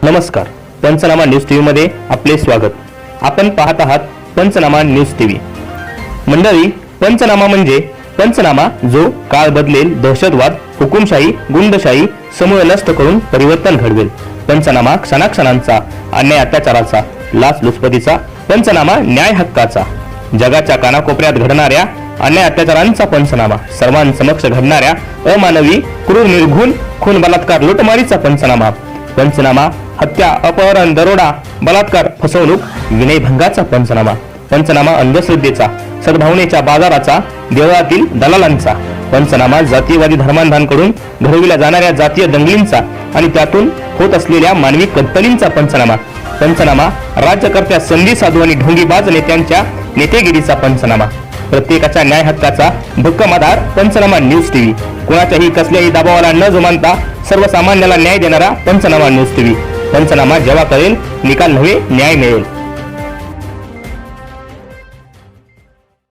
नमस्कार, पंचनामा news TV मध्ये आपले स्वागत। आपण पाहत आहात पंचनामा न्यूज टीव्ही। मंडळी, पंचनामा म्हणजे पंचनामा जो काळ बदलेल, दहशतवाद, हुकुमशाही, गुंडशाही समूळ नष्ट करून परिवर्तन घडवेल। पंचनामा क्षणाक्षणांचा, अन्याय अत्याचाराचा, लाचलुचपतीचा, पंचनामा न्याय हक्काचा, जगाच्या कानाकोपऱ्यात घडणाऱ्या अन्याय अत्याचारांचा पंचनामा, सर्वांसमक्ष घडणाऱ्या अमानवी, क्रूर, निर्घुण खून, बलात्कार, लुटमारीचा पंचनामा, पंचनामा हत्या, अपहरण, दरोडा, बलात्कार, फसवणूक, विनयभंगाचा पंचनामा, पंचनामा अंधश्रद्धेचा, सद्भावनेच्या बाजाराचा, देवळातील दलालांचा, पंचनामा जातीयवादी धर्मांधांकडून घडविल्या जाणाऱ्या जातीय दंगलींचा आणि त्यातून होत असलेल्या मानवी कत्तलींचा पंचनामा, पंचनामा राज्यकर्त्या, संधी साधू आणि ढोंगीबाज नेत्यांच्या नेतेगिरीचा पंचनामा, प्रत्येकाच्या न्याय हक्काचा भक्कम आधार पंचनामा न्यूज टीव्ही। कोणाच्याही कसल्याही दबावाला न जुमानता सर्वसामान्याला न्याय देणारा पंचनामा न्यूज टीव्ही। पंचनामा जेव्हा करेल, निकाल नव्हे न्याय मिळेल।